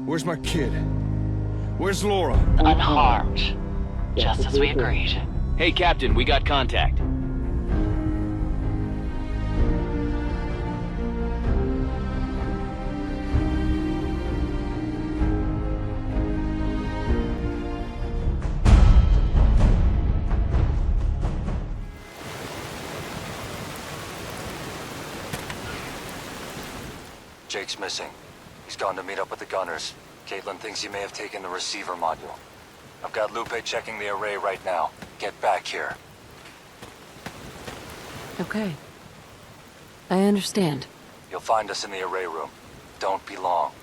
Where's my kid? Where's Laura? Unharmed. Just as we agreed. Hey, Captain, we got contact. Jake's missing. He's gone to meet up with the gunners. Caitlin thinks he may have taken the receiver module. I've got Lupe checking the array right now. Get back here. Okay. I understand. You'll find us in the array room. Don't be long.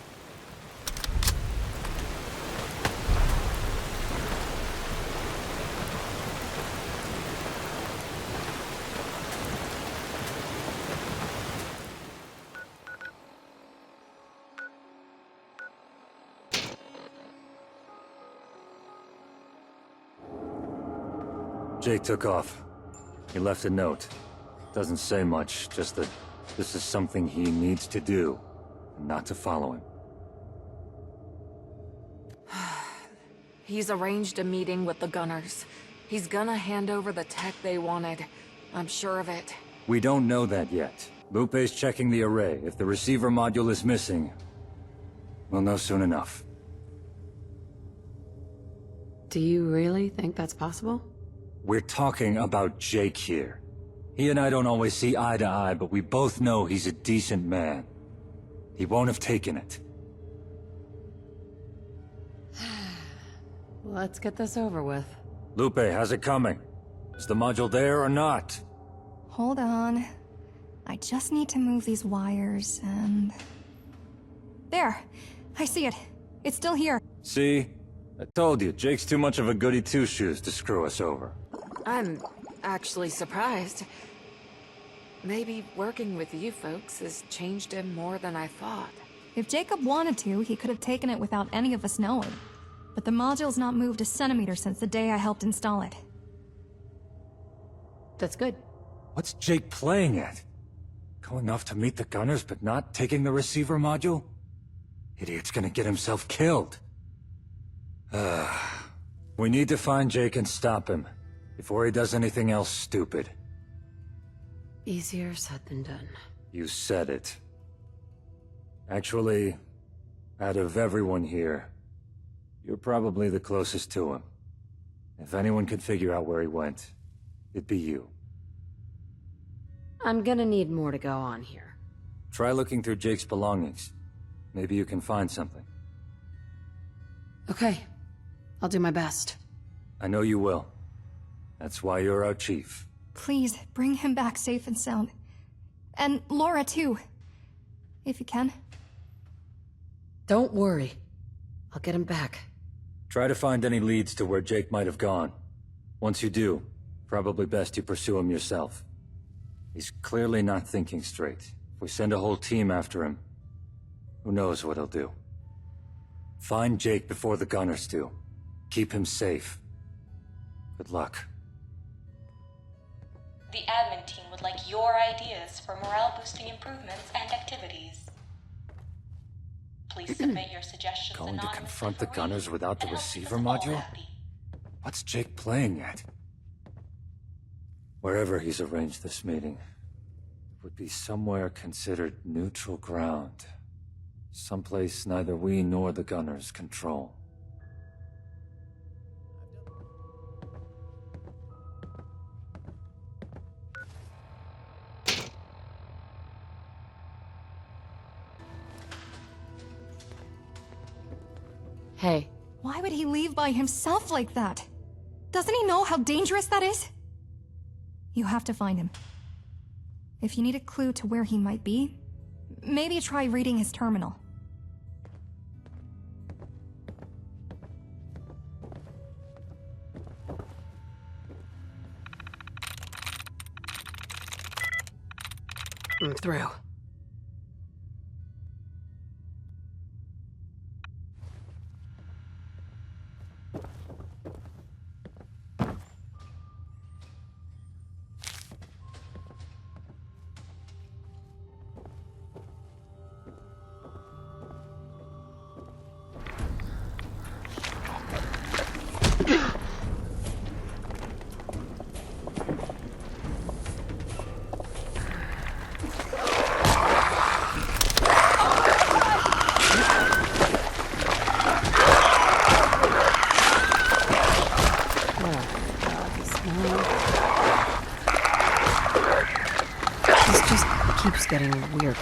Jake took off. He left a note. Doesn't say much, just that this is something he needs to do, and not to follow him. He's arranged a meeting with the gunners. He's gonna hand over the tech they wanted. I'm sure of it. We don't know that yet. Lupe's checking the array. If the receiver module is missing, we'll know soon enough. Do you really think that's possible? We're talking about Jake here. He and I don't always see eye to eye, but we both know he's a decent man. He won't have taken it. Let's get this over with. Lupe, how's it coming? Is the module there or not? Hold on. I just need to move these wires and... There! I see it. It's still here. See? I told you, Jake's too much of a goody two-shoes to screw us over. I'm actually surprised. Maybe working with you folks has changed him more than I thought. If Jacob wanted to, he could have taken it without any of us knowing. But the module's not moved a centimeter since the day I helped install it. That's good. What's Jake playing at? Going off to meet the gunners, but not taking the receiver module? Idiot's gonna get himself killed. We need to find Jake and stop him, before he does anything else stupid. Easier said than done. You said it. Actually, out of everyone here, you're probably the closest to him. If anyone could figure out where he went, it'd be you. I'm gonna need more to go on here. Try looking through Jake's belongings. Maybe you can find something. Okay. I'll do my best. I know you will. That's why you're our chief. Please, bring him back safe and sound. And Laura, too. If you can. Don't worry. I'll get him back. Try to find any leads to where Jake might have gone. Once you do, probably best you pursue him yourself. He's clearly not thinking straight. If we send a whole team after him, who knows what he'll do. Find Jake before the gunners do. Keep him safe. Good luck. The admin team would like your ideas for morale-boosting improvements and activities. Please submit your suggestions Going to anonymously confront for the gunners review without the and help keep receiver us all module? happy. What's Jake playing at? Wherever he's arranged this meeting, it would be somewhere considered neutral ground. Someplace neither we nor the gunners control. Hey. Why would he leave by himself like that? Doesn't he know how dangerous that is? You have to find him. If you need a clue to where he might be, maybe try reading his terminal. I'm through. This just keeps getting weirder.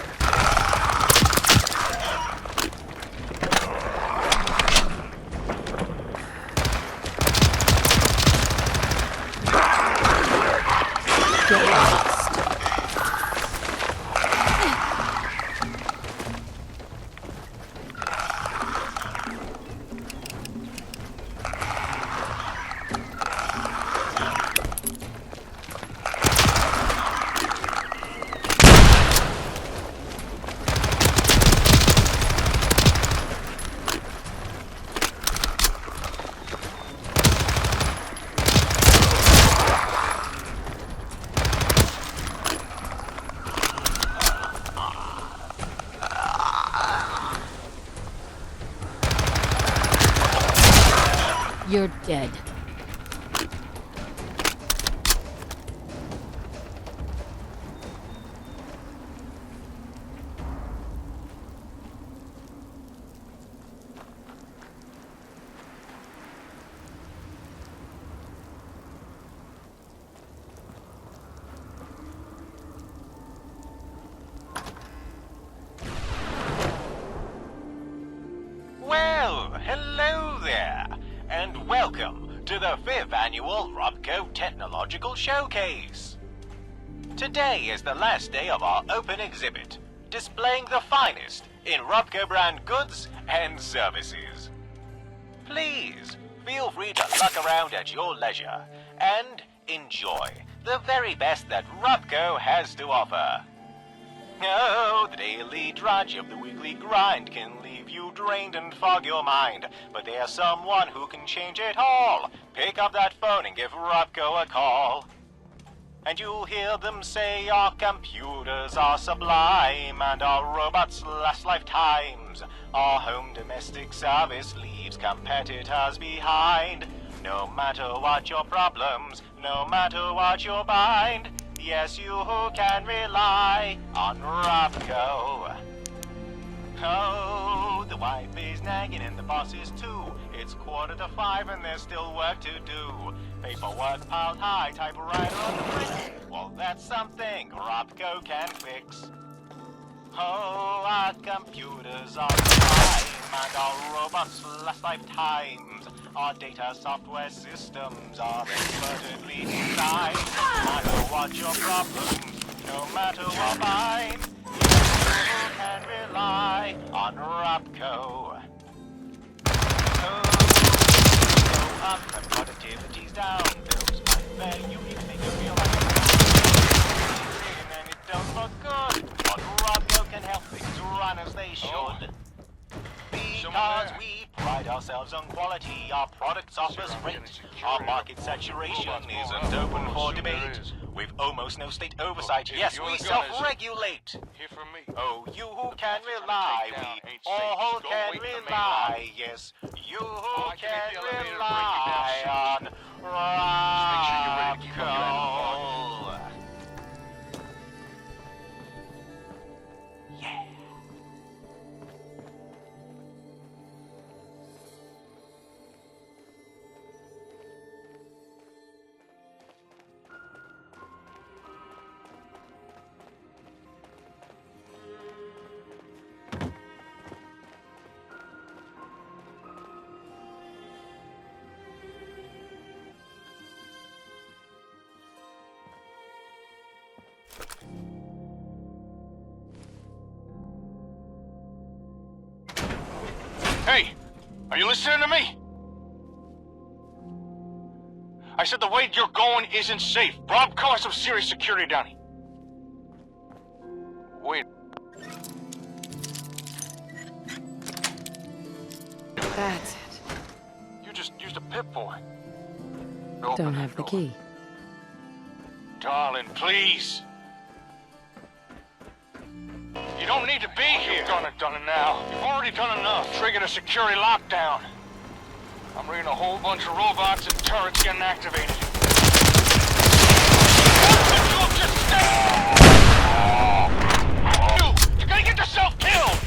You're dead. Well, hello there, and welcome to the 5th Annual Robco Technological Showcase. Today is the last day of our open exhibit, displaying the finest in Robco brand goods and services. Please, feel free to look around at your leisure and enjoy the very best that Robco has to offer. Oh, the daily drudge of the weekly grind can leave you drained and fog your mind, but there's someone who can change it all. Pick up that phone and give Robco a call. And you'll hear them say our computers are sublime and our robots last lifetimes. Our home domestic service leaves competitors behind. No matter what your problems, no matter what your bind, yes, you can rely on Robco. Oh, the wife is nagging and the boss is too. It's 4:45 and there's still work to do. Paperwork piled high, typewriter on the brick. Well, that's something Robco can fix. Oh, our computers are time and our robots last lifetimes. Our data software systems are expertly designed. No matter what your problems, no matter what mine, you can rely on Robco. Oh, go up and productivity's down. Bills might fair, you even make you feel like and it don't look good. But Robco can help things run as they should. Because we pride ourselves on quality, our products offer rate. Our market saturation isn't open for debate. With almost no state oversight, yes, we self-regulate. Oh, you who can rely, we all can rely, yes, you who can rely on Robco. Yeah. Hey! Are you listening to me? I said the way you're going isn't safe. Robco has some serious security down here. Wait. That's it. You just used a Pip-Boy. Don't have the key. Darling, please. You don't need to be here. You've done it now. You've already done enough. Triggered a security lockdown. I'm reading a whole bunch of robots and turrets getting activated. You're gonna get yourself killed!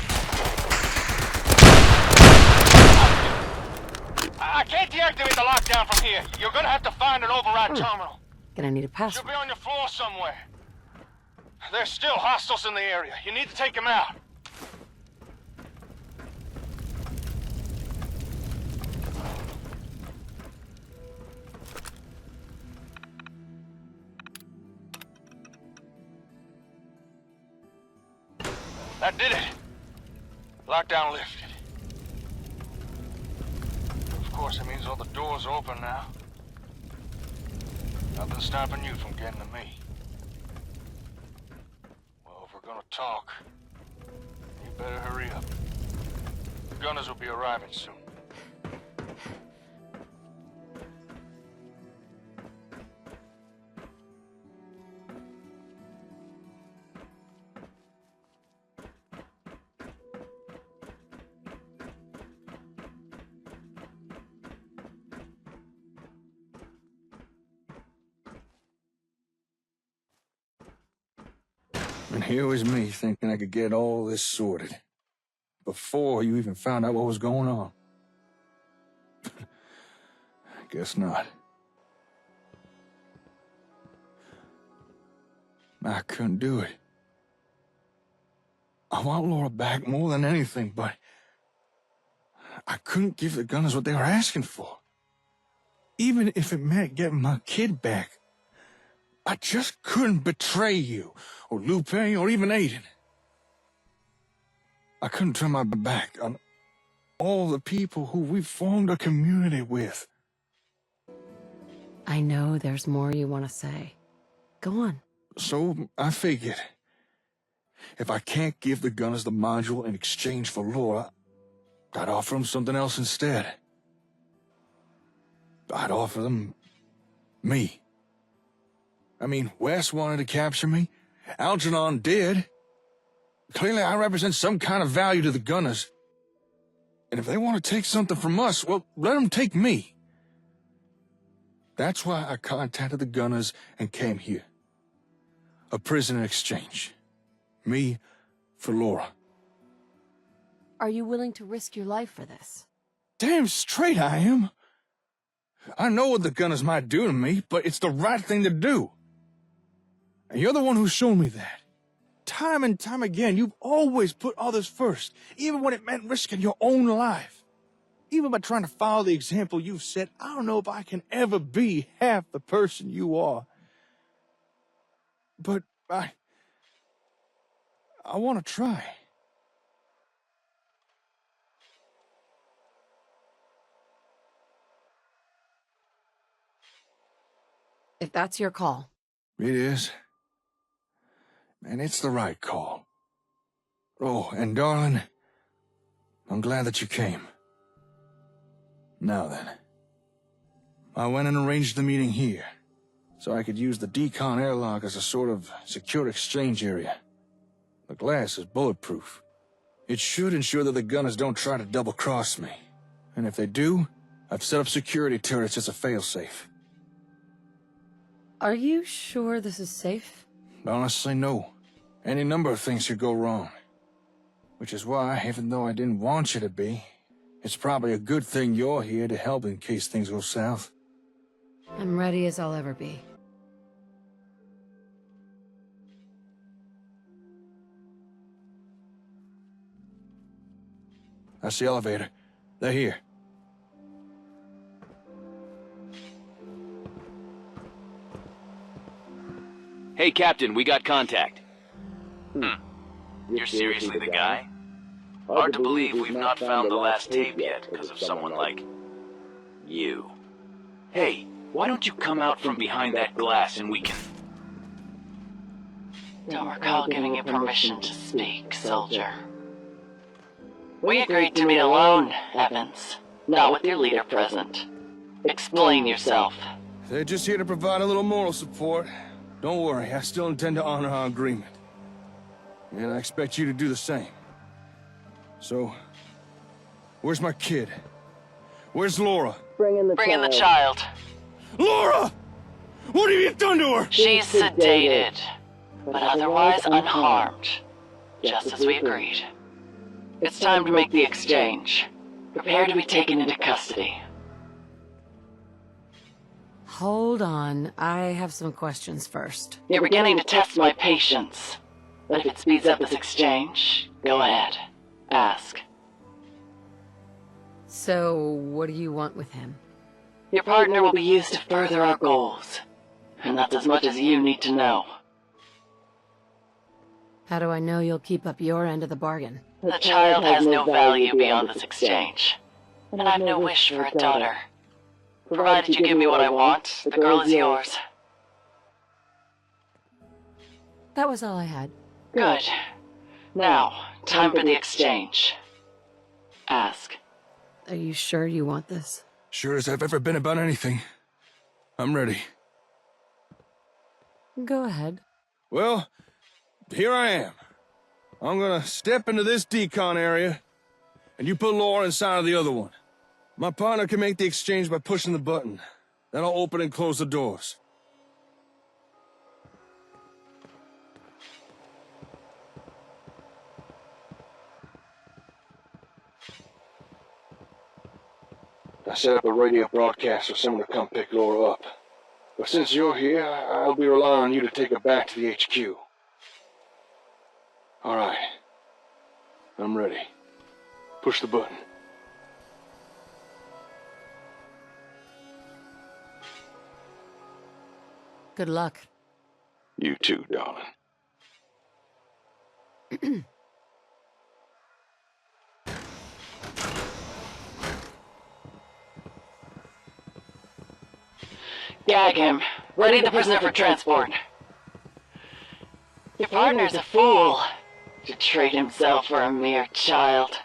I can't deactivate the lockdown from here. You're gonna have to find an override terminal. Gonna need a Should password. be on your floor somewhere. There's still hostiles in the area. You need to take them out. That did it. Lockdown lifted. Of course, it means all the doors are open now. Nothing's stopping you from getting to me. Well, if we're gonna talk, you better hurry up. The gunners will be arriving soon. And here was me thinking I could get all this sorted before you even found out what was going on. Guess not. I couldn't do it. I want Laura back more than anything, but I couldn't give the gunners what they were asking for. Even if it meant getting my kid back. I just couldn't betray you, or Lupe, or even Aiden. I couldn't turn my back on all the people who we formed a community with. I know there's more you want to say. Go on. So I figured, if I can't give the gunners the module in exchange for Laura, I'd offer them something else instead. I'd offer them me. I mean, Wes wanted to capture me. Algernon did. Clearly, I represent some kind of value to the gunners. And if they want to take something from us, well, let them take me. That's why I contacted the gunners and came here. A prisoner exchange. Me for Laura. Are you willing to risk your life for this? Damn straight I am. I know what the gunners might do to me, but it's the right thing to do. And you're the one who's shown me that. Time and time again, you've always put others first, even when it meant risking your own life. Even by trying to follow the example you've set, I don't know if I can ever be half the person you are. But I want to try. If that's your call. It is. And it's the right call. Oh, and darling, I'm glad that you came. Now then. I went and arranged the meeting here, so I could use the decon airlock as a sort of secure exchange area. The glass is bulletproof. It should ensure that the gunners don't try to double-cross me. And if they do, I've set up security turrets as a failsafe. Are you sure this is safe? Honestly, no. Any number of things could go wrong. Which is why, even though I didn't want you to be, it's probably a good thing you're here to help in case things go south. I'm ready as I'll ever be. That's the elevator. They're here. Hey, Captain, we got contact. You're seriously the guy? Hard to believe we've not found the last tape yet because of someone like you. Hey, why don't you come out from behind that glass and we can... Don't recall giving you permission to speak, soldier. We agreed to meet alone, Evans. Not with your leader present. Explain yourself. They're just here to provide a little moral support. Don't worry, I still intend to honor our agreement. And I expect you to do the same. So, where's my kid? Where's Laura? Bring in the child. Laura! What have you done to her? She's sedated, but otherwise unharmed, just as we agreed. It's time to make the exchange. Prepare to be taken into custody. Hold on, I have some questions first. You're beginning to test my patience. But if it speeds up this exchange, go ahead. Ask. So, what do you want with him? Your partner will be used to further our goals. And that's as much as you need to know. How do I know you'll keep up your end of the bargain? The child has no value beyond this exchange. And I've no wish for a daughter. Provided you give me what I want, the girl is yours. That was all I had. Good. Now, time for the exchange. Ask. Are you sure you want this? Sure as I've ever been about anything. I'm ready. Go ahead. Well, here I am. I'm gonna step into this decon area, and you put Laura inside of the other one. My partner can make the exchange by pushing the button. Then I'll open and close the doors. I set up a radio broadcast for someone to come pick Laura up. But since you're here, I'll be relying on you to take her back to the HQ. All right. I'm ready. Push the button. Good luck. You too, darling. Gag him. Ready the prisoner for transport. Your partner's a fool to trade himself for a mere child.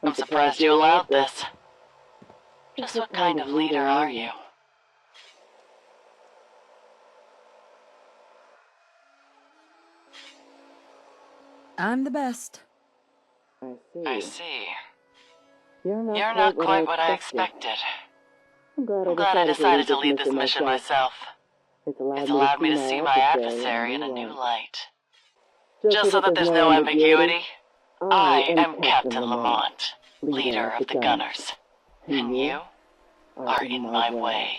I'm surprised you allowed this. Just what kind of leader are you? I'm the best. I see. You're not quite what I expected. I'm glad I decided to lead this mission myself. It's allowed me to see my adversary in a new light. Just so that there's no ambiguity, I am Captain Lamont, leader of the Gunners. And you are in my way.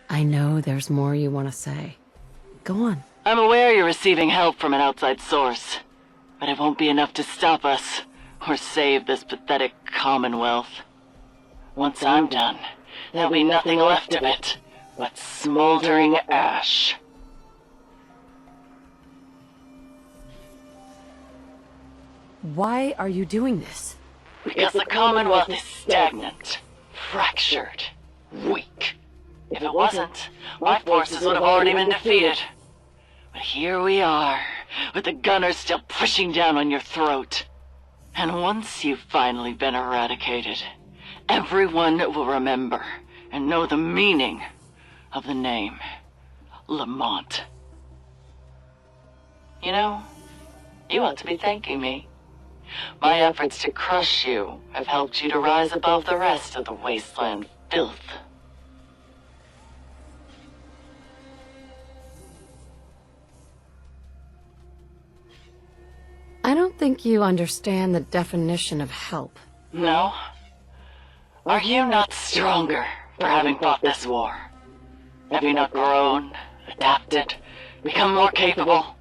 I know there's more you want to say. Go on. I'm aware you're receiving help from an outside source, but it won't be enough to stop us or save this pathetic Commonwealth. Once I'm done, there'll be nothing left of it but smoldering ash. Why are you doing this? Because the Commonwealth is stagnant, fractured, weak. If it wasn't, my forces would have already been defeated. But here we are, with the Gunners still pushing down on your throat. And once you've finally been eradicated, everyone will remember and know the meaning of the name Lamont. You know, you ought to be thanking me. My efforts to crush you have helped you to rise above the rest of the wasteland filth. I don't think you understand the definition of help. No? Are you not stronger for having fought this war? Have you not grown, adapted, become more capable?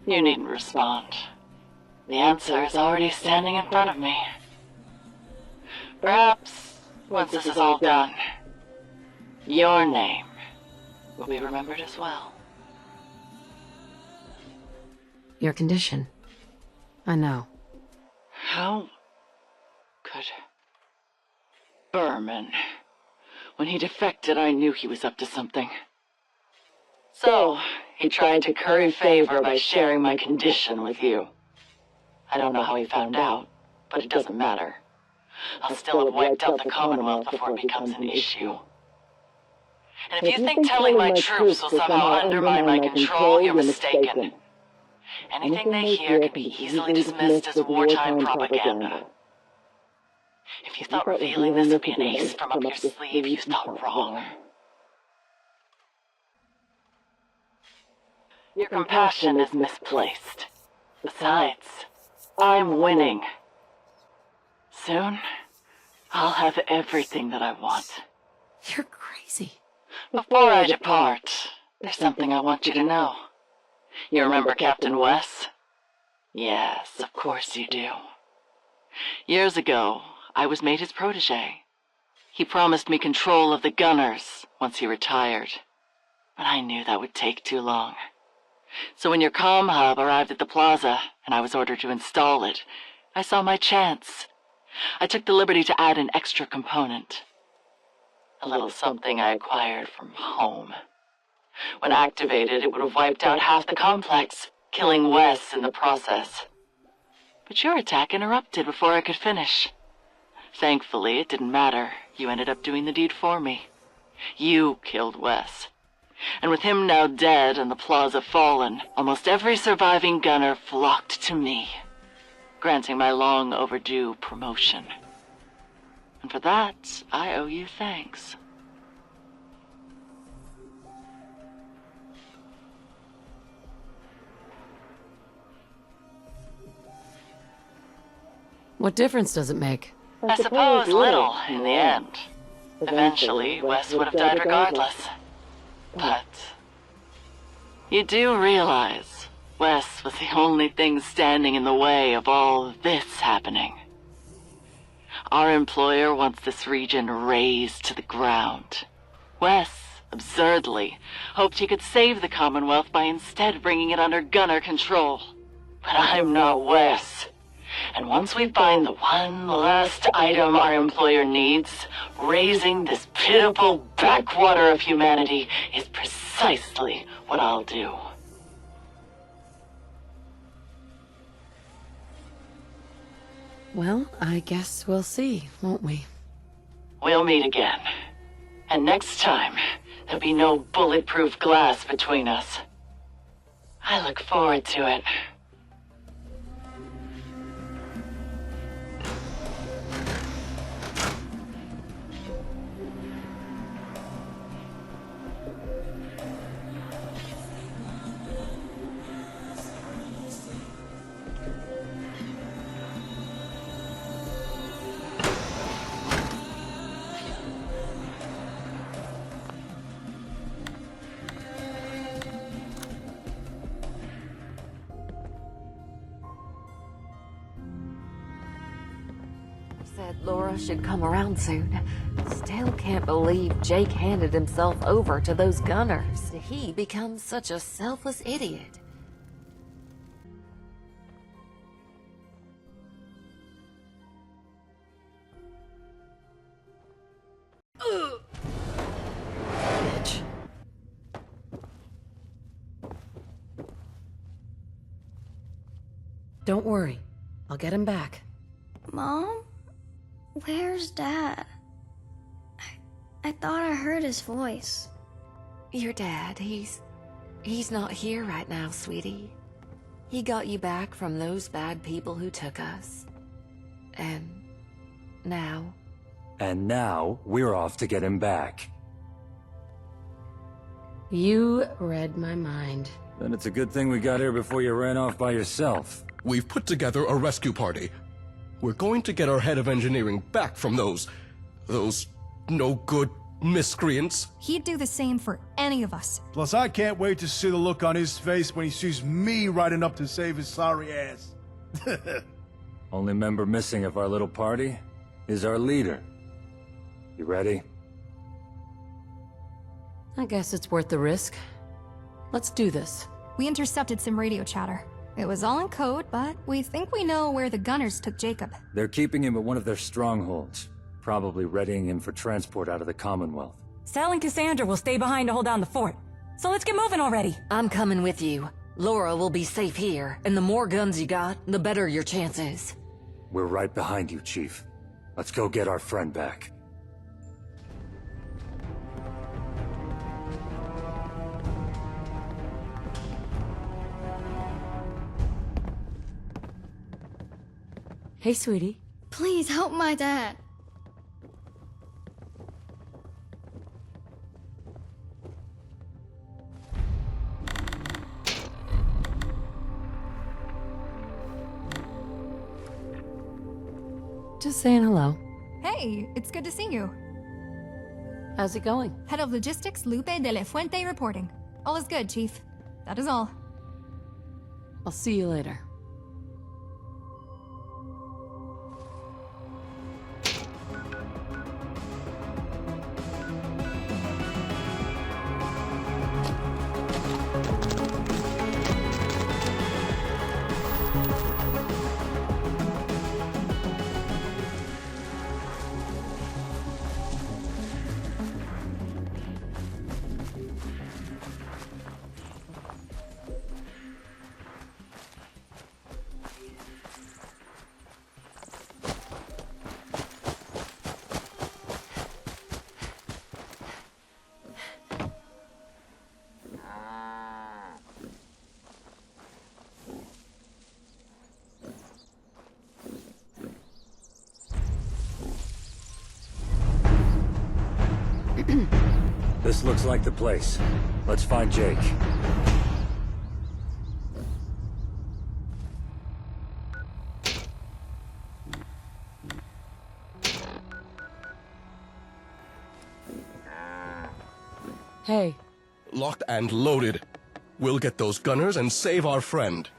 You needn't respond. The answer is already standing in front of me. Perhaps, once this is all done, your name will be remembered as well. Your condition. I know. How could Berman? When he defected, I knew he was up to something. So, he tried to curry favor by sharing my condition with you. I don't know how he found out, but it doesn't matter. I'll still have wiped out the Commonwealth before it becomes an issue. And if you think telling my troops will somehow undermine my control, you're mistaken. Anything they hear can be easily dismissed as wartime propaganda. If you thought revealing this would be an ace from up your sleeve, you thought wrong. Your compassion is misplaced. Besides, I'm winning. Soon, I'll have everything that I want. You're crazy. Before I depart, there's something I want you to know. You remember Captain Wes? Yes, of course you do. Years ago, I was made his protege. He promised me control of the gunners once he retired. But I knew that would take too long. So when your comm hub arrived at the plaza, and I was ordered to install it, I saw my chance. I took the liberty to add an extra component. A little something I acquired from home. When activated, it would have wiped out half the complex, killing Wes in the process. But your attack interrupted before I could finish. Thankfully, it didn't matter. You ended up doing the deed for me. You killed Wes. And with him now dead and the plaza fallen, almost every surviving gunner flocked to me, granting my long overdue promotion. And for that, I owe you thanks. What difference does it make? I suppose little in the end. Eventually, Wes would have died regardless. But you do realize Wes was the only thing standing in the way of all this happening. Our employer wants this region razed to the ground. Wes, absurdly, hoped he could save the Commonwealth by instead bringing it under gunner control. But I'm not Wes. And once we find the one last item our employer needs, raising this pitiful backwater of humanity is precisely what I'll do. Well, I guess we'll see, won't we? We'll meet again. And next time, there'll be no bulletproof glass between us. I look forward to it. Said Laura should come around soon. Still can't believe Jake handed himself over to those gunners. He becomes such a selfless idiot. Bitch. Don't worry. I'll get him back. Mom? Where's Dad? I thought I heard his voice. Your dad, he's not here right now, sweetie. He got you back from those bad people who took us. And now... And now, we're off to get him back. You read my mind. Then it's a good thing we got here before you ran off by yourself. We've put together a rescue party. We're going to get our head of engineering back from those no-good miscreants. He'd do the same for any of us. Plus, I can't wait to see the look on his face when he sees me riding up to save his sorry ass. Only member missing of our little party is our leader. You ready? I guess it's worth the risk. Let's do this. We intercepted some radio chatter. It was all in code, but we think we know where the gunners took Jacob. They're keeping him at one of their strongholds, probably readying him for transport out of the Commonwealth. Sal and Cassandra will stay behind to hold down the fort. So let's get moving already. I'm coming with you. Laura will be safe here, and the more guns you got, the better your chances. We're right behind you, Chief. Let's go get our friend back. Hey, sweetie. Please help my dad. Just saying hello. Hey, it's good to see you. How's it going? Head of Logistics Lupe de la Fuente reporting. All is good, Chief. That is all. I'll see you later. This looks like the place. Let's find Jake. Hey. Locked and loaded. We'll get those gunners and save our friend.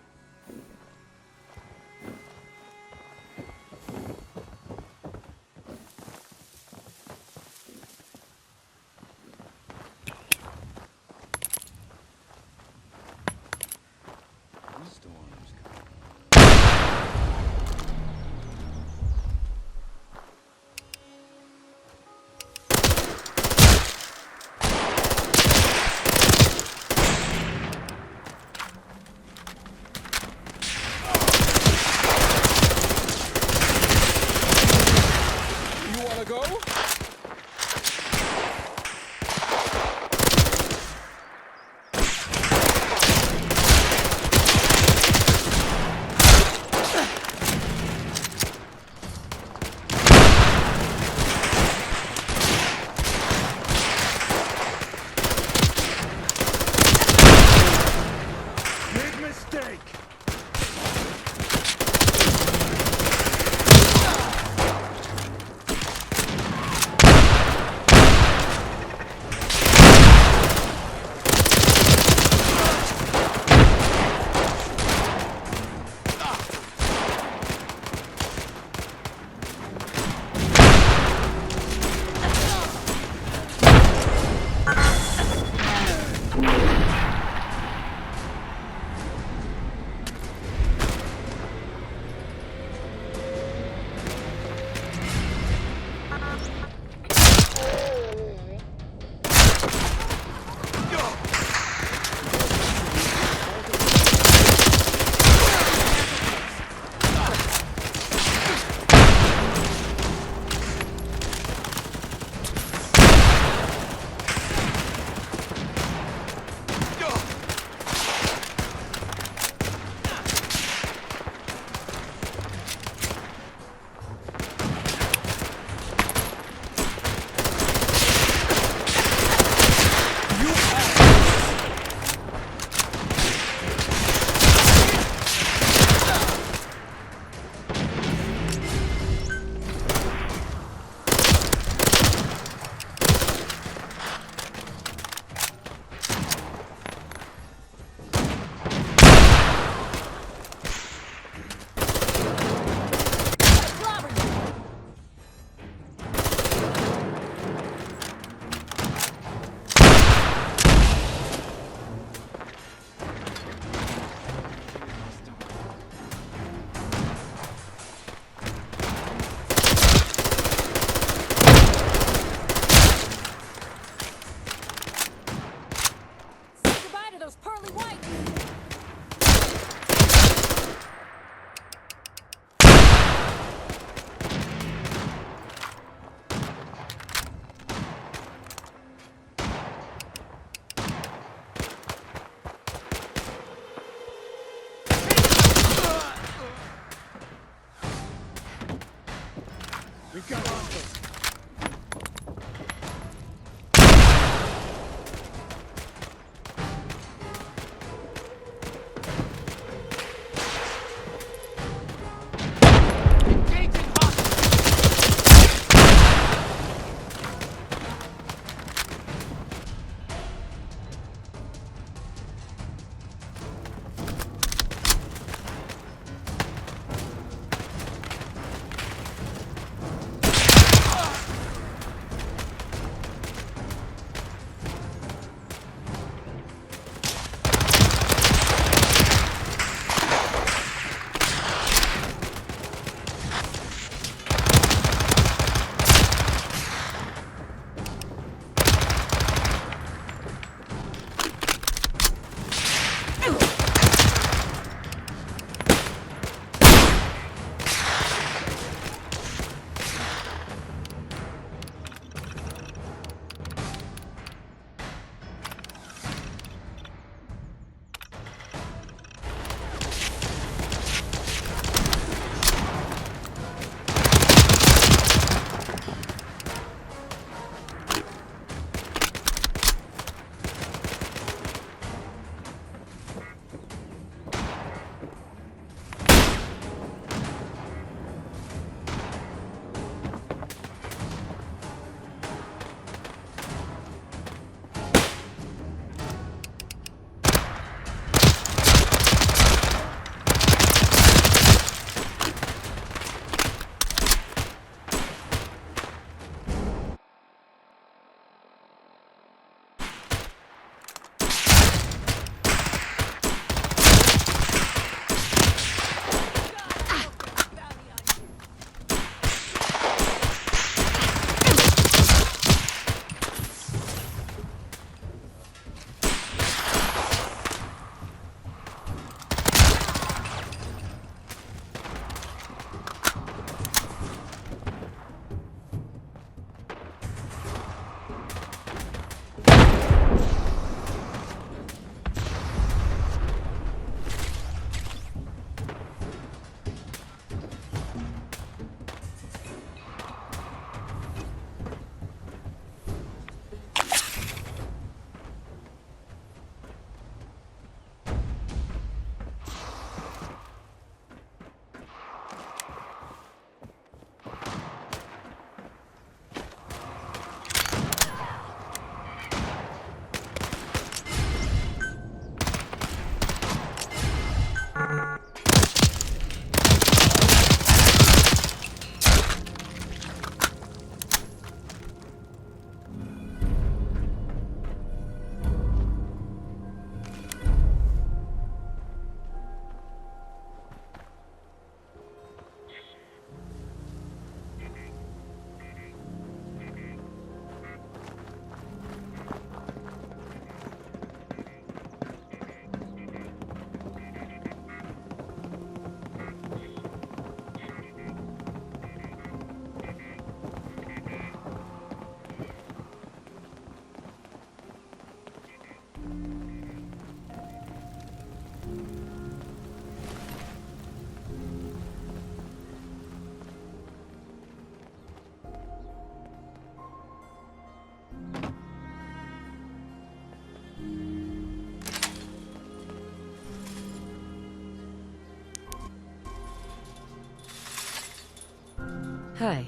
Hi.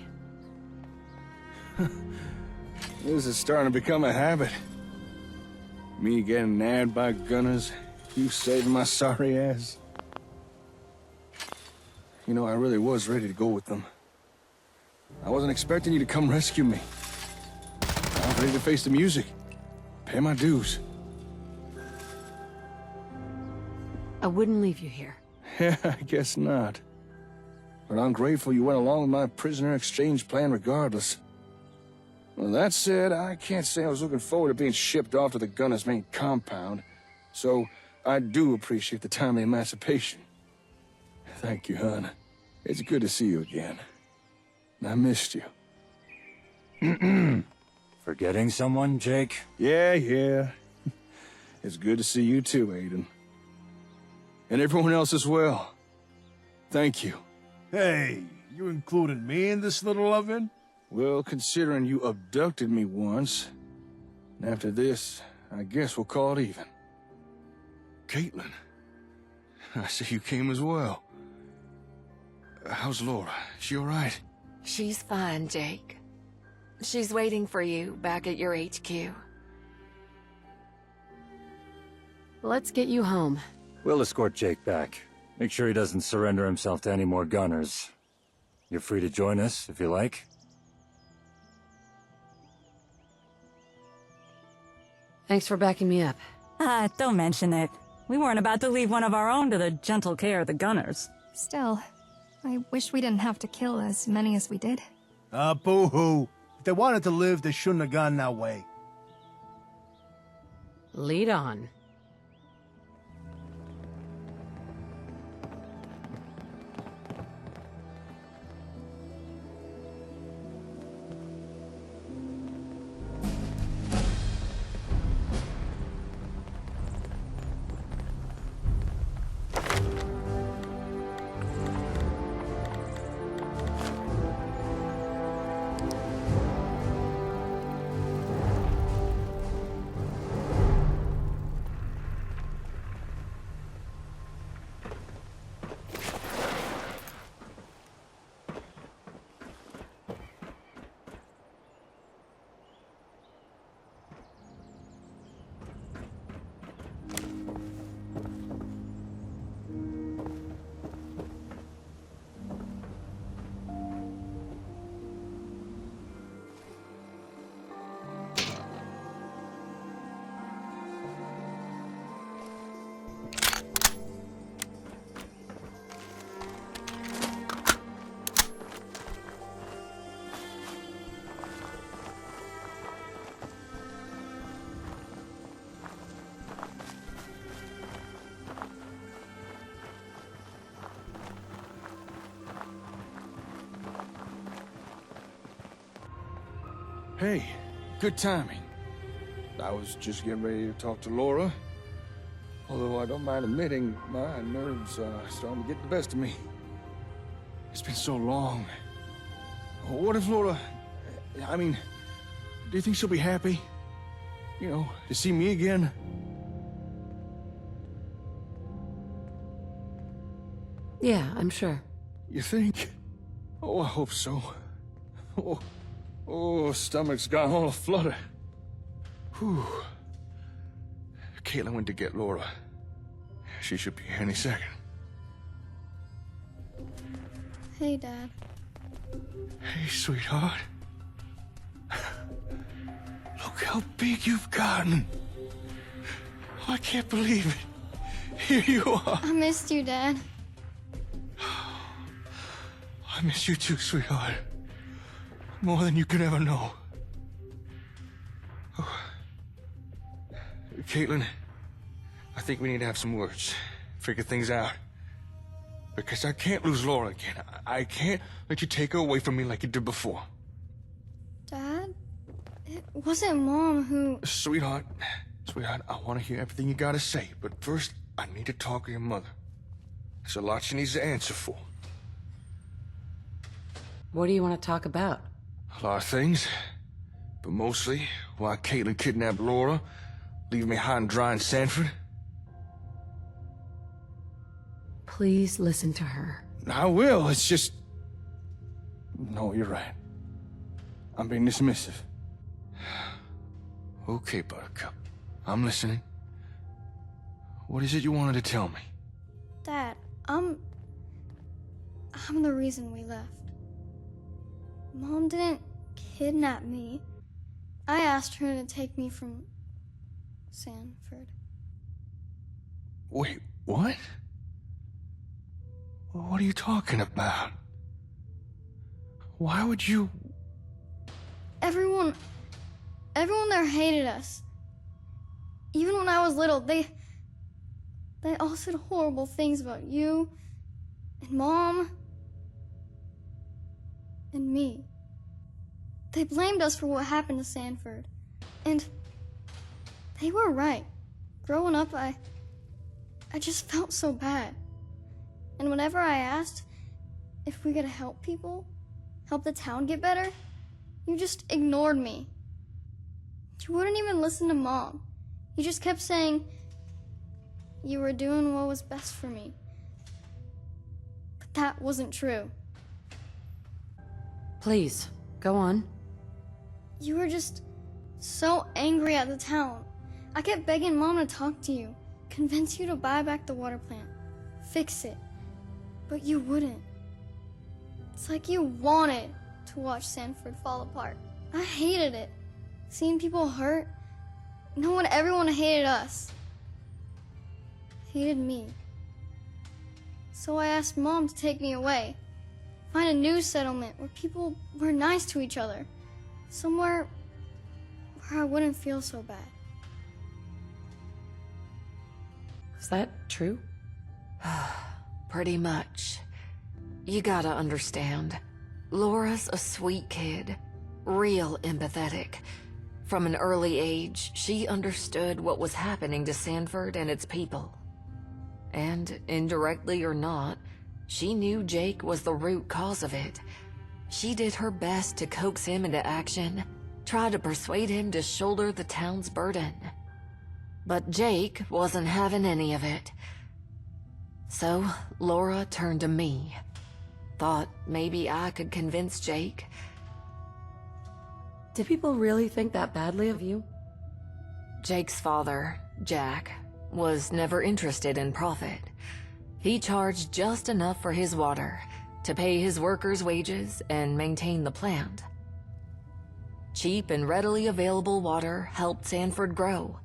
This is starting to become a habit. Me getting nabbed by gunners, you saving my sorry ass. You know, I really was ready to go with them. I wasn't expecting you to come rescue me. I was ready to face the music, pay my dues. I wouldn't leave you here. Yeah, I guess not. But I'm grateful you went along with my prisoner exchange plan regardless. Well, that said, I can't say I was looking forward to being shipped off to the gunner's main compound, so I do appreciate the timely emancipation. Thank you, hon. It's good to see you again. I missed you. Forgetting someone, Jake? Yeah. It's good to see you too, Aiden. And everyone else as well. Thank you. Hey, you including me in this little oven? Well, considering you abducted me once, and after this, I guess we'll call it even. Caitlin, I see you came as well. How's Laura? She all right? She's fine, Jake. She's waiting for you back at your HQ. Let's get you home. We'll escort Jake back. Make sure he doesn't surrender himself to any more gunners. You're free to join us, if you like. Thanks for backing me up. Don't mention it. We weren't about to leave one of our own to the gentle care of the gunners. Still, I wish we didn't have to kill as many as we did. Boo-hoo. If they wanted to live, they shouldn't have gone that way. Lead on. Hey, good timing. I was just getting ready to talk to Laura. Although I don't mind admitting, my nerves are starting to get the best of me. It's been so long. What if Laura... I mean, do you think she'll be happy? You know, to see me again? Yeah, I'm sure. You think? Oh, I hope so. Oh, stomach's gone all aflutter. Whew. Caitlin went to get Laura. She should be here any second. Hey, Dad. Hey, sweetheart. Look how big you've gotten. I can't believe it. Here you are. I missed you, Dad. I miss you too, sweetheart. More than you could ever know. Oh. Caitlin, I think we need to have some words. Figure things out. Because I can't lose Laura again. I can't let you take her away from me like you did before. Dad? It wasn't Mom who... Sweetheart, I want to hear everything you gotta say. But first, I need to talk to your mother. There's a lot she needs to answer for. What do you want to talk about? A lot of things. But mostly, why Caitlin kidnapped Laura, leaving me high and dry in Sanford. Please listen to her. I will, it's just... No, you're right. I'm being dismissive. Okay, Buttercup. I'm listening. What is it you wanted to tell me? Dad, I'm the reason we left. Mom didn't kidnap me. I asked her to take me from Sanford. Wait, what? What are you talking about? Why would you... Everyone there hated us. Even when I was little, they all said horrible things about you, and Mom, and me. They blamed us for what happened to Sanford. And they were right. Growing up, I just felt so bad. And whenever I asked if we could help people, help the town get better, you just ignored me. You wouldn't even listen to Mom. You just kept saying you were doing what was best for me. But that wasn't true. Please, go on. You were just so angry at the town. I kept begging Mom to talk to you, convince you to buy back the water plant, fix it. But you wouldn't. It's like you wanted to watch Sanford fall apart. I hated it. Seeing people hurt, knowing everyone hated us. Hated me. So I asked Mom to take me away. Find a new settlement where people were nice to each other. Somewhere where I wouldn't feel so bad. Is that true? Pretty much. You gotta understand. Laura's a sweet kid. Real empathetic. From an early age, she understood what was happening to Sanford and its people. And, indirectly or not, she knew Jake was the root cause of it. She did her best to coax him into action, try to persuade him to shoulder the town's burden. But Jake wasn't having any of it. So, Laura turned to me. Thought maybe I could convince Jake. Did people really think that badly of you? Jake's father, Jack, was never interested in profit. He charged just enough for his water to pay his workers' wages and maintain the plant. Cheap and readily available water helped Sanford grow.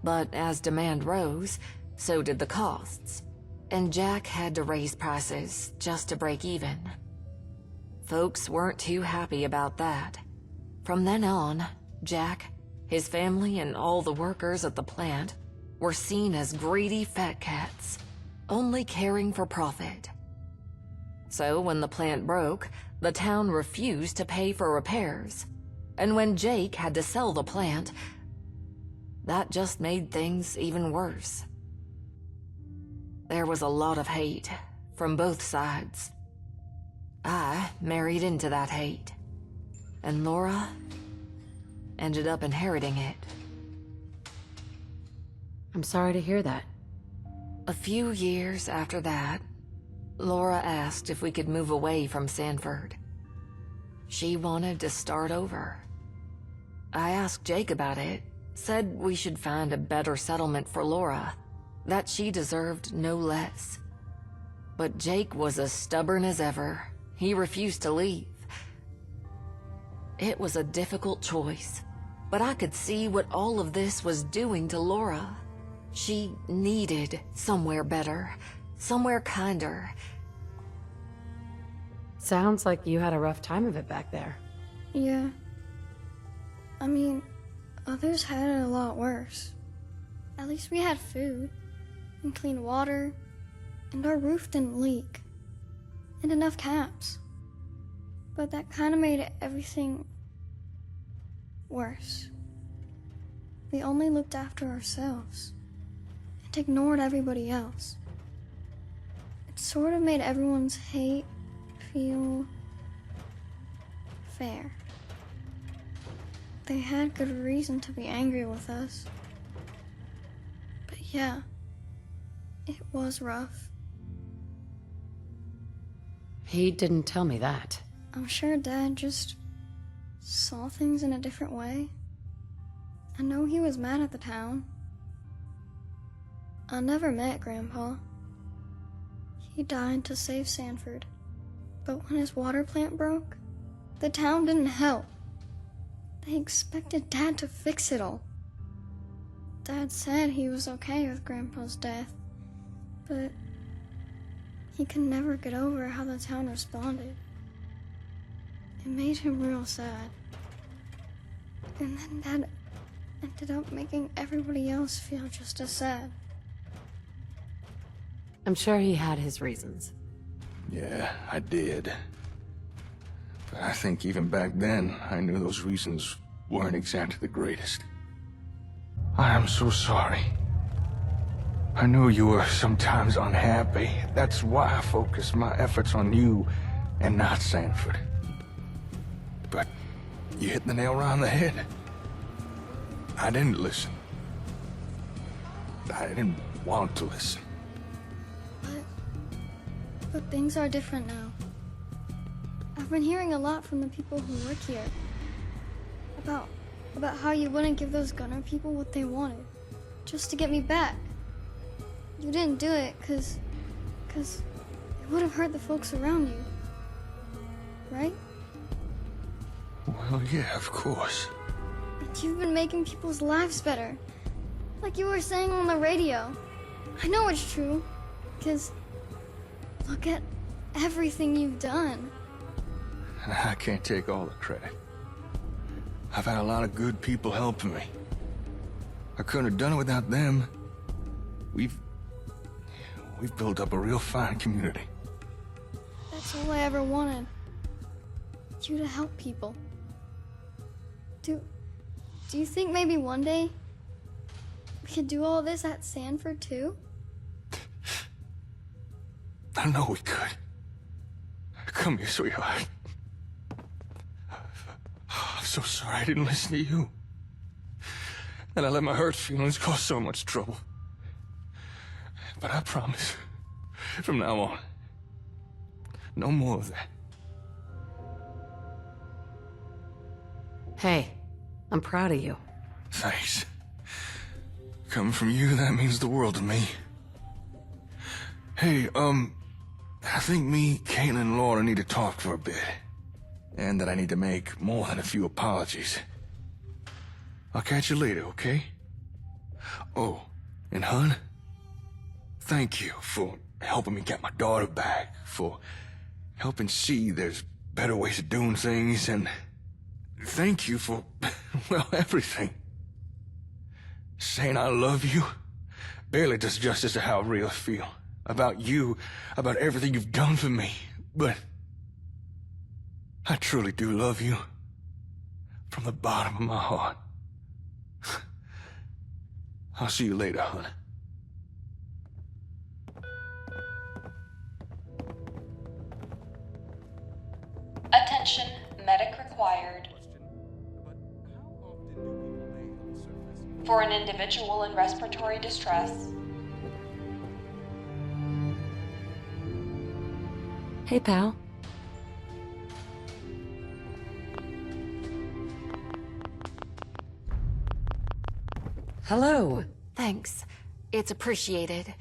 But as demand rose, so did the costs, and Jack had to raise prices just to break even. Folks weren't too happy about that. From then on, Jack, his family, and all the workers at the plant were seen as greedy fat cats, only caring for profit. So when the plant broke, the town refused to pay for repairs. And when Jake had to sell the plant, that just made things even worse. There was a lot of hate from both sides. I married into that hate, and Laura ended up inheriting it. I'm sorry to hear that. A few years after that, Laura asked if we could move away from Sanford. She wanted to start over. I asked Jake about it, said we should find a better settlement for Laura, that she deserved no less. But Jake was as stubborn as ever. He refused to leave. It was a difficult choice, but I could see what all of this was doing to Laura. She needed somewhere better, somewhere kinder. Sounds like you had a rough time of it back there. Yeah. I mean, others had it a lot worse. At least we had food, and clean water, and our roof didn't leak, and enough caps. But that kind of made everything worse. We only looked after ourselves, and ignored everybody else. It sort of made everyone's hate feel fair. They had good reason to be angry with us. But yeah, it was rough. He didn't tell me that. I'm sure Dad just saw things in a different way. I know he was mad at the town. I never met Grandpa. He died to save Sanford. But when his water plant broke, the town didn't help. They expected Dad to fix it all. Dad said he was okay with Grandpa's death, but he could never get over how the town responded. It made him real sad. And then Dad ended up making everybody else feel just as sad. I'm sure he had his reasons. Yeah, I did. But I think even back then, I knew those reasons weren't exactly the greatest. I am so sorry. I knew you were sometimes unhappy. That's why I focused my efforts on you and not Sanford. But you hit the nail right on the head. I didn't listen. I didn't want to listen. But things are different now. I've been hearing a lot from the people who work here. About how you wouldn't give those gunner people what they wanted. Just to get me back. You didn't do it cause it would have hurt the folks around you. Right? Well, yeah, of course. But you've been making people's lives better. Like you were saying on the radio. I know it's true. Cause look at everything you've done. I can't take all the credit. I've had a lot of good people helping me. I couldn't have done it without them. We've built up a real fine community. That's all I ever wanted. You to help people. Do you think maybe one day we could do all this at Sanford too? I know we could. Come here, sweetheart. I'm so sorry I didn't listen to you. And I let my hurt feelings cause so much trouble. But I promise, from now on, no more of that. Hey, I'm proud of you. Thanks. Coming from you, that means the world to me. Hey, I think me, Caitlin, and Laura need to talk for a bit. And that I need to make more than a few apologies. I'll catch you later, okay? Oh, and hun, thank you for helping me get my daughter back, for helping see there's better ways of doing things, and thank you for, well, everything. Saying I love you barely does justice to how real I feel. About you, about everything you've done for me, but I truly do love you. From the bottom of my heart. I'll see you later, hon. Attention, medic required. For an individual in respiratory distress. Hey, pal. Hello. Thanks. It's appreciated.